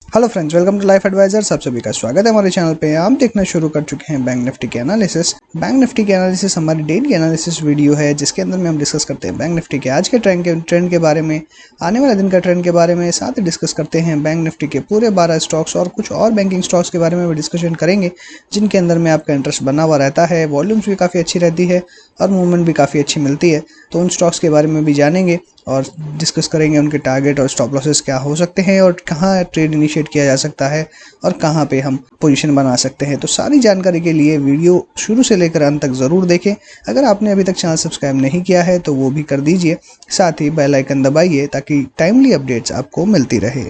Hello friends, welcome to life advisor. सब सभी का स्वागत है हमारे चैनल पे। हम देखना शुरू कर चुके हैं बैंक निफ्टी के एनालिसिस। बैंक निफ्टी के एनालिसिस हमारी डेली एनालिसिस वीडियो है, जिसके अंदर में हम डिस्कस करते हैं बैंक निफ्टी के आज के ट्रेंड के बारे में, आने वाले दिन का ट्रेंड के बारे में। साथ ही डिस्कस करते हैं बैंक निफ्टी के पूरे 12 स्टॉक्स और कुछ और बैंकिंग स्टॉक्स के बारे में भी डिस्कशन करेंगे, जिनके अंदर में आपका इंटरेस्ट बना हुआ रहता है। वॉल्यूम्स भी काफ़ी अच्छी रहती है और मूवमेंट भी काफ़ी अच्छी मिलती है। तो उन स्टॉक्स के बारे में भी जानेंगे और डिस्कस करेंगे उनके टारगेट और स्टॉप लॉसेस क्या हो सकते हैं और कहाँ ट्रेड इनिशिएट किया जा सकता है और कहाँ पे हम पोजीशन बना सकते हैं। तो सारी जानकारी के लिए वीडियो शुरू से लेकर अंत तक ज़रूर देखें। अगर आपने अभी तक चैनल सब्सक्राइब नहीं किया है तो वो भी कर दीजिए, साथ ही बेल आइकन दबाइए ताकि टाइमली अपडेट्स आपको मिलती रहे।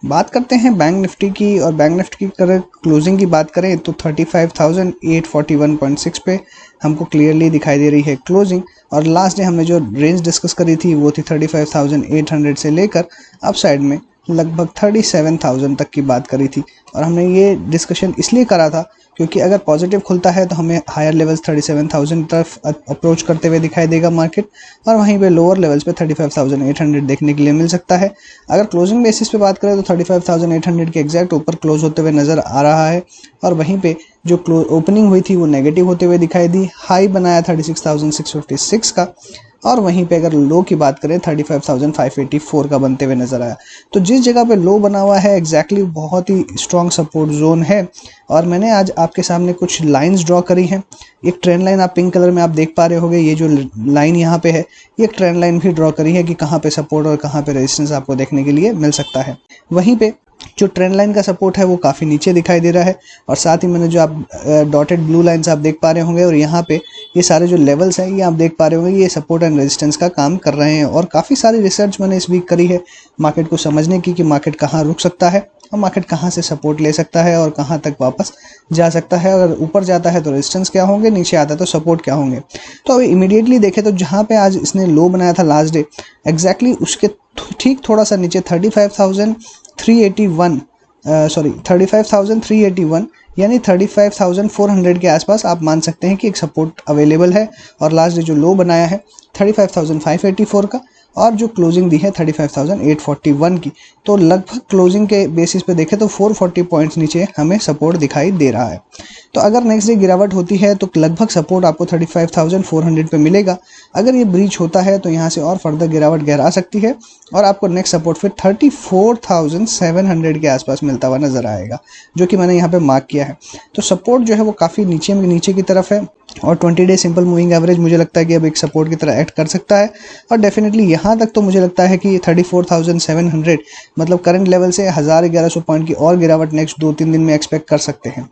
बात करते हैं बैंक निफ्टी की, और बैंक निफ्टी की अगर क्लोजिंग की बात करें तो 35,841.6 पे हमको क्लियरली दिखाई दे रही है क्लोजिंग। और लास्ट डे हमने जो रेंज डिस्कस करी थी वो थी 35,800 से लेकर अप साइड में लगभग 37,000 तक की बात करी थी। और हमने ये डिस्कशन इसलिए करा था क्योंकि अगर पॉजिटिव खुलता है तो हमें हायर लेवल्स 37,000 तरफ अप्रोच करते हुए दिखाई देगा मार्केट, और वहीं पे लोअर लेवल्स पे 35,800 देखने के लिए मिल सकता है। अगर क्लोजिंग बेसिस पे बात करें तो 35,800 के एग्जैक्ट ऊपर क्लोज होते हुए नज़र आ रहा है, और वहीं पे जो ओपनिंग हुई थी वो नेगेटिव होते हुए दिखाई दी। हाई बनाया 36,656 का, और वहीं पे अगर लो की बात करें 35,584 का बनते हुए नजर आया। तो जिस जगह पे लो बना हुआ है एग्जैक्टली बहुत ही स्ट्रॉन्ग सपोर्ट जोन है। और मैंने आज आपके सामने कुछ लाइंस ड्रॉ करी हैं। एक ट्रेंड लाइन आप पिंक कलर में आप देख पा रहे होंगे, ये जो लाइन यहाँ पे है ये एक ट्रेंड लाइन भी ड्रॉ करी है कि कहाँ पे सपोर्ट और कहाँ पे रेजिस्टेंस आपको देखने के लिए मिल सकता है। वहीं पे जो ट्रेंड लाइन का सपोर्ट है वो काफ़ी नीचे दिखाई दे रहा है, और साथ ही मैंने जो आप डॉटेड ब्लू लाइंस आप देख पा रहे होंगे, और यहाँ पे ये सारे जो लेवल्स हैं ये आप देख पा रहे होंगे, ये सपोर्ट एंड रेजिस्टेंस का काम कर रहे हैं। और काफ़ी सारी रिसर्च मैंने इस वीक करी है मार्केट को समझने की कि मार्केट कहाँ रुक सकता है और मार्केट कहाँ से सपोर्ट ले सकता है और कहाँ तक वापस जा सकता है। अगर ऊपर जाता है तो रेजिस्टेंस क्या होंगे, नीचे आता है तो सपोर्ट क्या होंगे। तो अभी इमीडिएटली देखें तो जहाँ पे आज इसने लो बनाया था लास्ट डे, एग्जैक्टली उसके ठीक थोड़ा सा नीचे 35,381 यानी 35,400 के आसपास आप मान सकते हैं कि एक सपोर्ट अवेलेबल है। और लास्ट डे जो लो बनाया है 35,584 का, और जो क्लोजिंग दी है 35,841 की, तो लगभग क्लोजिंग के बेसिस पे देखें तो 440 पॉइंट्स नीचे हमें सपोर्ट दिखाई दे रहा है। तो अगर नेक्स्ट डे गिरावट होती है तो लगभग सपोर्ट आपको 35,400 पे मिलेगा। अगर ये ब्रीच होता है तो यहाँ से और फर्दर गिरावट गहरा सकती है, और आपको नेक्स्ट सपोर्ट फिर 34,700 के आसपास मिलता हुआ नजर आएगा, जो कि मैंने यहाँ पे मार्क किया है। तो सपोर्ट जो है वो काफ़ी नीचे की तरफ है, और 20 डे सिंपल मूविंग एवरेज मुझे लगता है कि अब एक सपोर्ट की तरह एक्ट कर सकता है। और डेफिनेटली यहाँ तक तो मुझे लगता है कि 34,700 मतलब करंट लेवल से 1,000-1,100 पॉइंट की और गिरावट नेक्स्ट 2-3 दिन में एक्सपेक्ट कर सकते हैं।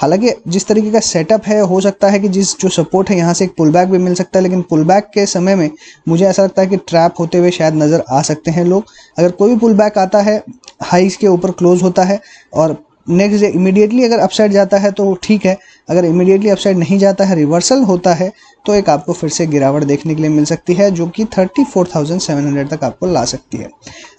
हालांकि जिस तरीके का सेटअप है, हो सकता है कि जो सपोर्ट है यहाँ से एक पुल बैक भी मिल सकता है, लेकिन पुल बैक के समय में मुझे ऐसा लगता है कि ट्रैप होते हुए शायद नज़र आ सकते हैं लोग। अगर कोई भी पुल बैक आता है, हाईज के ऊपर क्लोज होता है और नेक्स्ट डे इमीडिएटली अगर अपसाइड जाता है तो ठीक है, अगर इमीडिएटली अपसाइड नहीं जाता है, रिवर्सल होता है, तो एक आपको फिर से गिरावट देखने के लिए मिल सकती है, जो कि 34,700 तक आपको ला सकती है।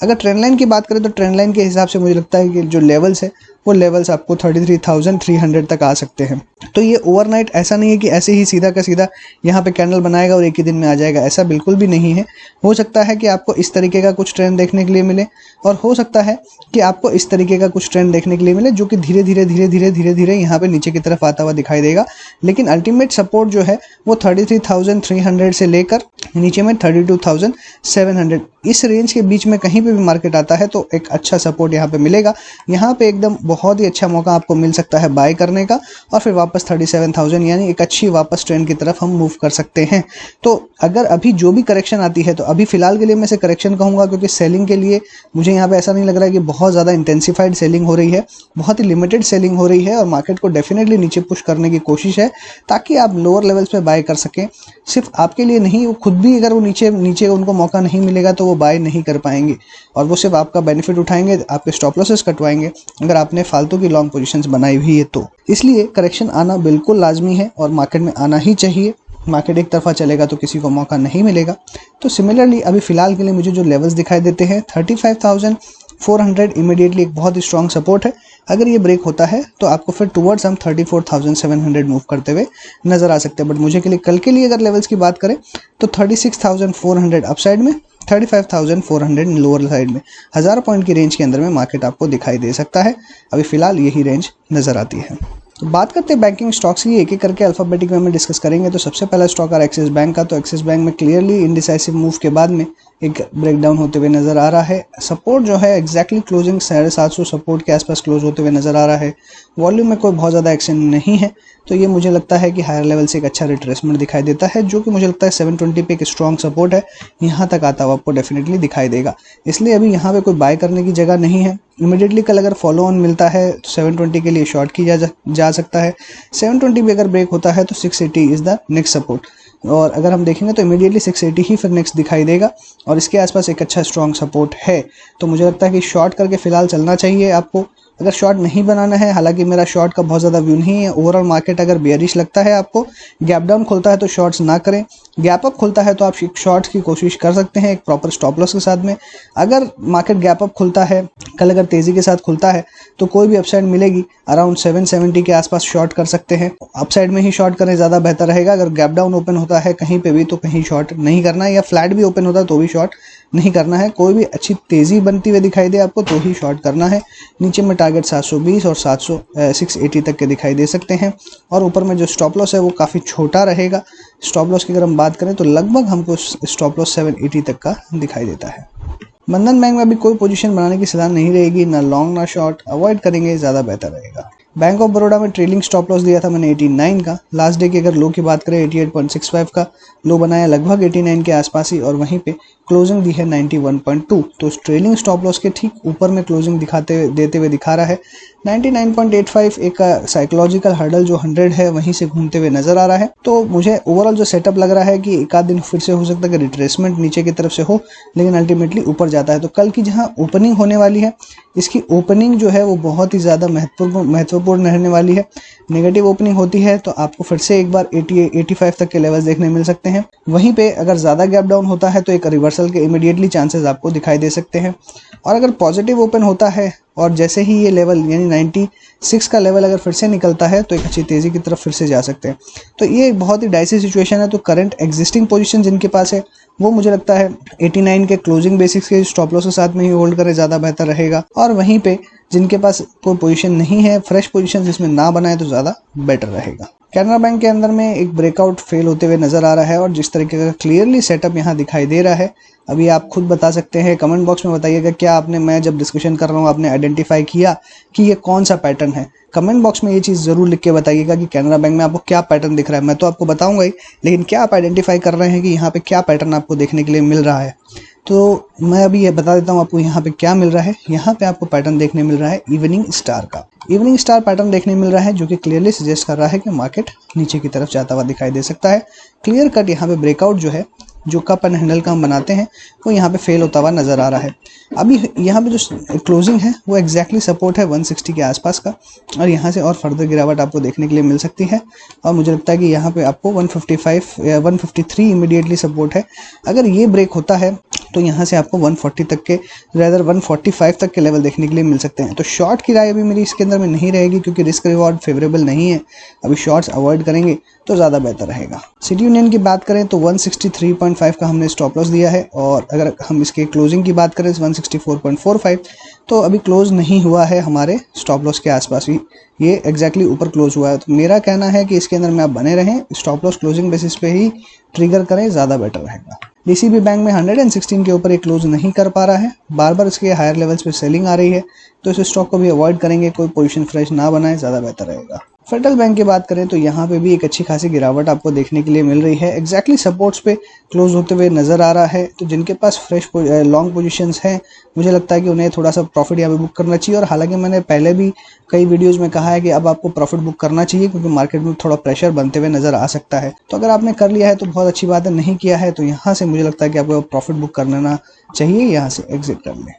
अगर ट्रेंड लाइन की बात करें तो ट्रेंड लाइन के हिसाब से मुझे लगता है कि जो लेवल्स है वो लेवल्स आपको 33,300 तक आ सकते हैं। तो ये ओवरनाइट ऐसा नहीं है कि ऐसे ही सीधा का सीधा यहाँ पे कैंडल बनाएगा और एक ही दिन में आ जाएगा, ऐसा बिल्कुल भी नहीं है। हो सकता है कि आपको इस तरीके का कुछ ट्रेंड देखने के लिए मिले, और हो सकता है कि आपको इस तरीके का कुछ ट्रेंड देखने के लिए मिले जो कि धीरे धीरे यहाँ पे नीचे की तरफ आता हुआ दिखाई देगा। लेकिन अल्टीमेट सपोर्ट जो है वो 33,300 से लेकर नीचे में 32,700, इस रेंज के बीच में कहीं पे भी मार्केट आता है तो एक अच्छा सपोर्ट यहाँ पे मिलेगा। यहाँ पे एकदम बहुत ही अच्छा मौका आपको मिल सकता है बाय करने का, और फिर वापस 37,000 यानी एक अच्छी वापस ट्रेंड की तरफ हम मूव कर सकते हैं। तो अगर अभी जो भी करेक्शन आती है, तो अभी फिलहाल के लिए मैं इसे करेक्शन कहूँगा, क्योंकि सेलिंग के लिए मुझे यहाँ पे ऐसा नहीं लग रहा है कि बहुत ज़्यादा इंटेंसिफाइड सेलिंग हो रही है, बहुत ही लिमिटेड सेलिंग हो रही है, और मार्केट को डेफिनेटली नीचे पुश करने की कोशिश है ताकि आप लोअर लेवल्स पे बाय कर सकें। सिर्फ आपके लिए नहीं, वो खुद भी अगर वो नीचे उनको मौका नहीं मिलेगा तो वो बाय नहीं कर पाएंगे, और वो सिर्फ आपका बेनिफिट उठाएंगे, आपके स्टॉप लॉसेस कटवाएंगे अगर आपने फालतू की लॉन्ग पोजीशंस बनाई हुई है तो। इसलिए करेक्शन आना बिल्कुल लाजमी है और मार्केट में आना ही चाहिए। मार्केट एक तरफा चलेगा तो किसी को मौका नहीं मिलेगा। तो सिमिलरली अभी फिलहाल के लिए मुझे जो लेवल्स दिखाई देते हैं 35,400 इमीडिएटली एक बहुत ही स्ट्रॉन्ग सपोर्ट है, अगर ये ब्रेक होता है तो आपको फिर टुवर्ड्स हम 34,700 मूव करते हुए नजर आ सकते हैं। बट मुझे के लिए कल के लिए अगर लेवल्स की बात करें तो 36,400 अप साइड में, 35,400 लोअर साइड में, 1000 पॉइंट की रेंज के अंदर में मार्केट आपको दिखाई दे सकता है। अभी फिलहाल यही रेंज नजर आती है। तो बात करते हैं बैंकिंग स्टॉक्स की, एक एक करके अल्फाबेटिक में डिस्कस करेंगे। तो सबसे पहला स्टॉक है एक्सिस बैंक का। तो एक्सिस बैंक में क्लियरली इंडिसाइसिव मूव के बाद में एक ब्रेकडाउन होते हुए नजर आ रहा है। सपोर्ट जो है एग्जैक्टली क्लोजिंग 750 सपोर्ट के आसपास क्लोज होते हुए नजर आ रहा है। वॉल्यूम में कोई बहुत ज़्यादा एक्शन नहीं है, तो ये मुझे लगता है कि हायर लेवल से एक अच्छा रिट्रेसमेंट दिखाई देता है, जो कि मुझे लगता है 720 पे एक स्ट्रॉन्ग सपोर्ट है, यहाँ तक आता हुआ आपको डेफिनेटली दिखाई देगा। इसलिए अभी यहाँ पे कोई बाय करने की जगह नहीं है। इमीडिएटली कल अगर फॉलो ऑन मिलता है तो 720 के लिए शॉर्ट की जा सकता है। 720 भी अगर ब्रेक होता है तो 680 इज द नेक्स्ट सपोर्ट, और अगर हम देखेंगे तो इमीडिएटली 680 ही फिर नेक्स्ट दिखाई देगा, और इसके आसपास एक अच्छा स्ट्रॉन्ग सपोर्ट है। तो मुझे लगता है कि शॉर्ट करके फिलहाल चलना चाहिए आपको। अगर शॉर्ट नहीं बनाना है, हालांकि मेरा शॉर्ट का बहुत ज़्यादा व्यू नहीं है, ओवरऑल मार्केट अगर बेयरिश लगता है आपको, गैप डाउन खुलता है तो शॉर्ट्स ना करें, गैप अप खुलता है तो आप शॉर्ट्स की कोशिश कर सकते हैं एक प्रॉपर स्टॉप लॉस के साथ में। अगर मार्केट गैप अप खुलता है, कल अगर तेज़ी के साथ खुलता है तो कोई भी अपसाइड मिलेगी अराउंड 770 के आसपास शॉर्ट कर सकते हैं। अपसाइड में ही शॉर्ट करें, ज़्यादा बेहतर रहेगा। अगर गैप डाउन ओपन होता है कहीं पे भी तो कहीं शॉर्ट नहीं करना है, या फ्लैट भी ओपन होता है तो भी शॉर्ट नहीं करना है। कोई भी अच्छी तेज़ी बनती हुई दिखाई दे आपको तो ही शॉर्ट करना है। नीचे में टारगेट 720 और 680 तक के दिखाई दे सकते हैं, और ऊपर में जो स्टॉप लॉस है वो काफ़ी छोटा रहेगा। स्टॉप लॉस की अगर हम बात करें तो लगभग हमको स्टॉप लॉस 780 तक का दिखाई देता है। बंधन बैंक में अभी कोई पोजीशन बनाने की सलाह नहीं रहेगी, ना लॉन्ग ना शॉर्ट, अवॉइड करेंगे ज़्यादा बेहतर रहेगा। बैंक ऑफ बड़ौदा में ट्रेलिंग स्टॉप लॉस दिया था मैंने 89 का। लास्ट डे की अगर लो की बात करें 88.65 का लो बनाया लगभग 89 के आसपास ही, और वहीं पे क्लोजिंग दी है 91.2। तो ट्रेलिंग स्टॉप लॉस के ठीक ऊपर में क्लोजिंग देते हुए दिखा रहा है। 99.85 एक साइकोलॉजिकल हर्डल जो 100 है वहीं से घूमते हुए नजर आ रहा है। तो मुझे ओवरऑल जो सेटअप लग रहा है कि एक आध दिन फिर से हो सकता है कि रिट्रेसमेंट नीचे की तरफ से हो, लेकिन अल्टीमेटली ऊपर जाता है। तो कल की जहां ओपनिंग होने वाली है, इसकी ओपनिंग जो है वो बहुत ही ज़्यादा महत्वपूर्ण रहने वाली है। नेगेटिव ओपनिंग होती है तो आपको फिर से एक बार 85 तक के लेवल्स देखने मिल सकते हैं। वहीं पे अगर ज़्यादा गैप डाउन होता है तो एक रिवर्सल के इमीडिएटली चांसेस आपको दिखाई दे सकते हैं। और अगर पॉजिटिव ओपन होता है और जैसे ही ये लेवल यानी 96 का लेवल अगर फिर से निकलता है तो एक अच्छी तेज़ी की तरफ फिर से जा सकते हैं। तो ये एक बहुत ही डाइसी सिचुएशन है। तो करंट एग्जिस्टिंग पोजीशन जिनके पास है वो मुझे लगता है 89 के क्लोजिंग बेसिक्स के स्टॉप लॉस के साथ में ही होल्ड करें, ज़्यादा बेहतर रहेगा। और वहीं पे जिनके पास कोई पोजीशन नहीं है, फ्रेश पोजीशन जिसमें ना बनाए तो ज़्यादा बेटर रहेगा। कैनरा बैंक के अंदर में एक ब्रेकआउट फेल होते हुए नजर आ रहा है, और जिस तरीके का क्लियरली सेटअप यहाँ दिखाई दे रहा है, अभी आप खुद बता सकते हैं। कमेंट बॉक्स में बताइएगा क्या आपने, मैं जब डिस्कशन कर रहा हूँ आपने आइडेंटिफाई किया कि ये कौन सा पैटर्न है। कमेंट बॉक्स में ये चीज़ जरूर लिख के बताइएगा कि कैनरा बैंक में आपको क्या पैटर्न दिख रहा है। मैं तो आपको बताऊंगा ही, लेकिन क्या आप आइडेंटिफाई कर रहे हैं कि यहाँ पे क्या पैटर्न आपको देखने के लिए मिल रहा है। तो मैं अभी ये बता देता हूँ आपको यहाँ पे क्या मिल रहा है। यहाँ पे आपको पैटर्न देखने मिल रहा है इवनिंग स्टार का। इवनिंग स्टार पैटर्न देखने मिल रहा है जो कि क्लियरली सजेस्ट कर रहा है कि मार्केट नीचे की तरफ जाता हुआ दिखाई दे सकता है। क्लियर कट यहाँ पे ब्रेकआउट जो है, जो कप एंड हैंडल का हम बनाते हैं, वो यहाँ पे फेल होता हुआ नजर आ रहा है। अभी यहाँ पे जो क्लोजिंग है वो एग्जैक्टली सपोर्ट है 160 के आसपास का, और यहाँ से और फर्दर गिरावट आपको देखने के लिए मिल सकती है। और मुझे लगता है कि यहाँ पे आपको 155 या 153 इमीडिएटली सपोर्ट है। अगर ये ब्रेक होता है तो यहाँ से आपको 140 तक के, रेदर 145 तक के लेवल देखने के लिए मिल सकते हैं। तो शॉर्ट की राय अभी मेरी इसके अंदर में नहीं रहेगी, क्योंकि रिस्क रिवॉर्ड फेवरेबल नहीं है। अभी शॉर्ट्स अवॉइड करेंगे तो ज़्यादा बेहतर रहेगा। सिटी यूनियन की बात करें तो 163.5 का हमने स्टॉप लॉस दिया है, और अगर हम इसके क्लोजिंग की बात करें 164.45, तो अभी क्लोज नहीं हुआ है हमारे स्टॉप लॉस के आसपास ही, ये एग्जैक्टली ऊपर क्लोज हुआ है। तो मेरा कहना है कि इसके अंदर में आप बने रहें, स्टॉप लॉस क्लोजिंग बेसिस पे ही ट्रिगर करें, ज़्यादा बेटर रहेगा। डीसीबी बैंक में 116 के ऊपर एक क्लोज नहीं कर पा रहा है, बार बार इसके हायर लेवल्स पे सेलिंग आ रही है, तो इस स्टॉक को भी अवॉइड करेंगे। कोई पोजीशन फ्रेश ना बनाए, ज़्यादा बेहतर रहेगा। फेडरल बैंक की बात करें तो यहाँ पे भी एक अच्छी खासी गिरावट आपको देखने के लिए मिल रही है। एग्जैक्टली सपोर्ट्स पे क्लोज होते हुए नजर आ रहा है। तो जिनके पास फ्रेश लॉन्ग पोजीशंस हैं, मुझे लगता है कि उन्हें थोड़ा सा प्रॉफिट यहाँ पे बुक करना चाहिए। और हालांकि मैंने पहले भी कई वीडियोस में कहा है कि अब आपको प्रॉफिट बुक करना चाहिए, क्योंकि मार्केट में थोड़ा प्रेशर बनते हुए नजर आ सकता है। तो अगर आपने कर लिया है तो बहुत अच्छी बात है, नहीं किया है तो यहाँ से मुझे लगता है कि आपको प्रॉफिट बुक कर लेना चाहिए, यहाँ से एग्जिट कर लें।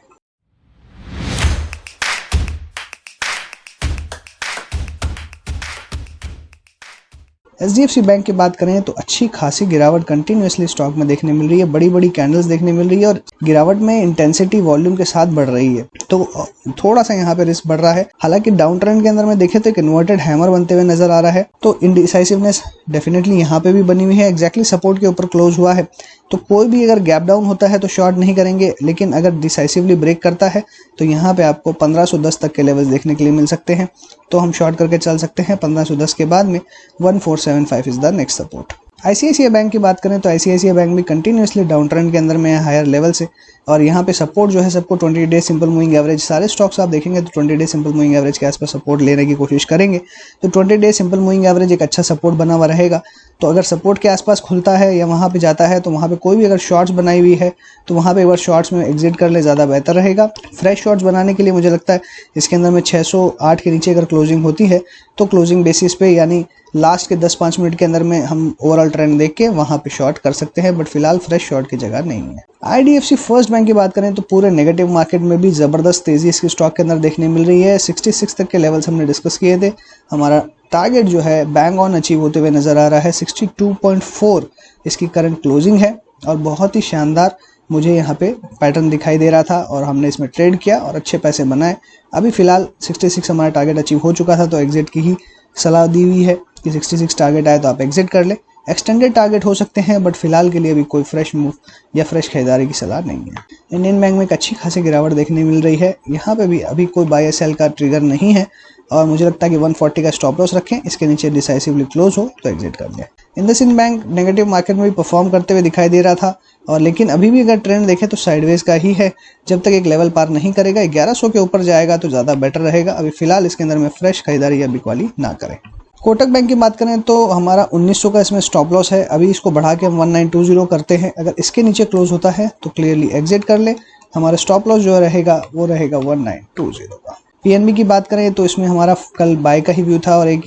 HDFC बैंक की बात करें तो अच्छी खासी गिरावट कंटिन्यूसली स्टॉक में देखने मिल रही है, बड़ी बड़ी कैंडल्स देखने मिल रही है और गिरावट में इंटेंसिटी वॉल्यूम के साथ बढ़ रही है, तो थोड़ा सा यहाँ पे रिस्क बढ़ रहा है। हालांकि डाउन ट्रेंड के अंदर में देखें तो एक इन्वर्टेड हैमर बनते हुए नजर आ रहा है, तो इंडिसाइसिवनेस डेफिनेटली यहाँ पे भी बनी हुई है, एग्जैक्टली सपोर्ट के ऊपर क्लोज हुआ है। तो कोई भी अगर गैप डाउन होता है तो शॉर्ट नहीं करेंगे, लेकिन अगर डिसाइसिवली ब्रेक करता है तो यहाँ पे आपको 1510 तक के लेवल्स देखने के लिए मिल सकते हैं, तो हम शॉर्ट करके चल सकते हैं। 1510 के बाद में 1475 is the next support. ICICI bank की बात करें तो ICICI बैंक भी कंटिन्यूसली डाउन ट्रेंड के अंदर में है, हायर लेवल से, और यहाँ पे सपोर्ट जो है सबको 20 डे सिंपल मूविंग एवरेज, सारे स्टॉक्स आप देखेंगे तो 20 डे सिंपल मूविंग एवरेज के आसपास सपोर्ट लेने की कोशिश करेंगे, तो 20 डे सिंपल मूविंग एवरेज एक अच्छा सपोर्ट बना हुआ रहेगा। तो अगर सपोर्ट के आसपास खुलता है या वहाँ पे जाता है तो वहाँ पे कोई भी अगर शॉर्ट्स बनाई हुई है तो वहाँ पे एक बार शॉर्ट्स में एग्जिट कर ले, ज़्यादा बेहतर रहेगा। फ्रेश शॉर्ट्स बनाने के लिए मुझे लगता है इसके अंदर में 608 के नीचे अगर क्लोजिंग होती है तो क्लोजिंग बेसिस पे यानी लास्ट के 10-5 मिनट के अंदर में हम ओवरऑल ट्रेंड देख के वहाँ पे शॉर्ट कर सकते हैं, बट फिलहाल फ्रेश शॉर्ट की जगह नहीं है। IDFC फर्स्ट बैंक की बात करें तो पूरे नेगेटिव मार्केट में भी ज़बरदस्त तेज़ी इसकी स्टॉक के अंदर देखने मिल रही है। 66 तक के लेवल्स हमने डिस्कस किए थे, हमारा टारगेट जो है बैंग ऑन अचीव होते हुए नज़र आ रहा है। 62.4 इसकी करंट क्लोजिंग है और बहुत ही शानदार मुझे यहाँ पे पैटर्न दिखाई दे रहा था और हमने इसमें ट्रेड किया और अच्छे पैसे बनाए। अभी फ़िलहाल 66 हमारा टारगेट अचीव हो चुका था, तो एग्जिट की ही सलाह दी हुई है कि 66 टारगेट आए तो आप एग्जिट कर ले। एक्सटेंडेड टारगेट हो सकते हैं, बट फिलहाल के लिए अभी कोई फ्रेश मूव या फ्रेश खरीदारी की सलाह नहीं है। इंडियन बैंक में एक अच्छी खासी गिरावट देखने मिल रही है, यहाँ पे भी अभी कोई बाय सेल का ट्रिगर नहीं है और मुझे लगता है कि 140 का स्टॉप लॉस रखें, इसके नीचे डिसाइसिवली क्लोज हो तो एग्जिट कर लें। इंडसइंड बैंक नेगेटिव मार्केट में भी परफॉर्म करते हुए दिखाई दे रहा था, और लेकिन अभी भी अगर ट्रेंड देखें तो साइडवेज का ही है। जब तक एक लेवल पार नहीं करेगा, 1100 के ऊपर जाएगा तो ज़्यादा बेटर रहेगा। अभी फिलहाल इसके अंदर में फ्रेश खरीदारी या बिकवाली ना करें। कोटक बैंक की बात करें तो हमारा 1900 का इसमें स्टॉप लॉस है, अभी इसको बढ़ा के हम 1920 करते हैं। अगर इसके नीचे क्लोज होता है तो क्लियरली एग्जिट कर ले। हमारा स्टॉप लॉस जो रहेगा वो रहेगा 1920 का। PNB की बात करें तो इसमें हमारा कल बाय का ही व्यू था, और एक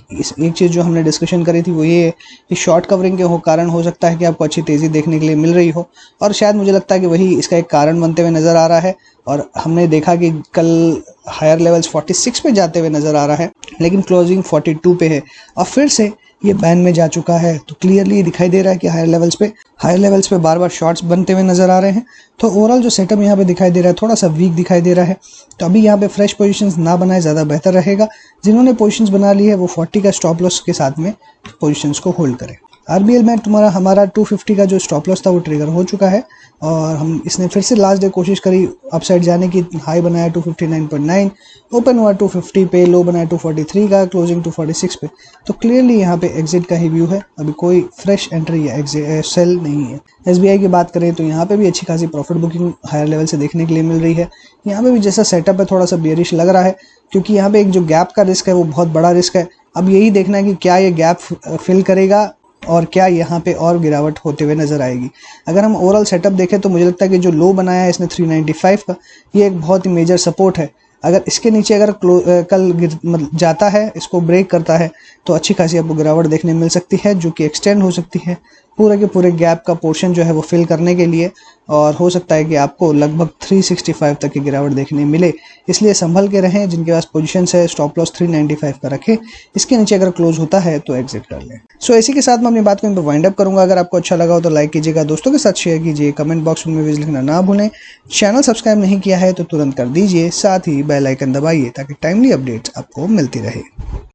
चीज़ जो हमने डिस्कशन करी थी वो ये है कि शॉर्ट कवरिंग के कारण हो सकता है कि आपको अच्छी तेज़ी देखने के लिए मिल रही हो, और शायद मुझे लगता है कि वही इसका एक कारण बनते हुए नज़र आ रहा है। और हमने देखा कि कल हायर लेवल्स 46 पे जाते हुए नज़र आ रहा है, लेकिन क्लोजिंग 42 पे है और फिर से ये बैंड में जा चुका है, तो क्लियरली दिखाई दे रहा है कि हायर लेवल्स पे बार बार शॉर्ट्स बनते हुए नज़र आ रहे हैं। तो ओवरऑल जो सेटअप यहाँ पे दिखाई दे रहा है थोड़ा सा वीक दिखाई दे रहा है, तो अभी यहाँ पे फ्रेश पोजीशंस ना बनाए ज़्यादा बेहतर रहेगा। जिन्होंने पोजीशंस बना ली है वो 40 का स्टॉप लॉस के साथ में पोजीशंस को होल्ड करें। RBL में हमारा 250 का जो स्टॉप लॉस था वो ट्रिगर हो चुका है, और इसने फिर से लास्ट डे कोशिश करी अपसाइड जाने की। हाई बनाया 259.9, ओपन हुआ 250 पे, लो बनाया 243 का, क्लोजिंग 246 पे। तो क्लियरली यहाँ पे एग्जिट का ही व्यू है, अभी कोई फ्रेश एंट्री या सेल नहीं है। SBI की बात करें तो यहाँ पे भी अच्छी खासी प्रॉफिट बुकिंग हायर लेवल से देखने के लिए मिल रही है। यहाँ पे भी जैसा सेटअप है थोड़ा सा बेयरिश लग रहा है, क्योंकि यहाँ पे एक जो गैप का रिस्क है वो बहुत बड़ा रिस्क है। अब यही देखना है कि क्या ये गैप फिल करेगा और क्या यहाँ पे और गिरावट होते हुए नज़र आएगी। अगर हम ओवरऑल सेटअप देखें तो मुझे लगता है कि जो लो बनाया है इसने 395 का, ये एक बहुत ही मेजर सपोर्ट है। अगर इसके नीचे अगर कल जाता है, इसको ब्रेक करता है, तो अच्छी खासी आपको गिरावट देखने मिल सकती है, जो कि एक्सटेंड हो सकती है पूरे के पूरे गैप का पोर्शन जो है वो फिल करने के लिए, और हो सकता है कि आपको लगभग 365 तक की गिरावट देखने मिले। इसलिए संभल के रहें, जिनके पास पोजीशंस है स्टॉप लॉस 395 का रखें, इसके नीचे अगर क्लोज होता है तो एग्जिट कर लें। सो इसी के साथ मैं अपनी बात को यहाँ पे वाइंड अप करूंगा। अगर आपको अच्छा लगा हो तो लाइक कीजिएगा, दोस्तों के साथ शेयर कीजिए, कमेंट बॉक्स में विजिट लिखना ना भूलें। चैनल सब्सक्राइब नहीं किया है तो तुरंत कर दीजिए, साथ ही बेल आइकन दबाइए ताकि टाइमली अपडेट्स आपको मिलती रहे।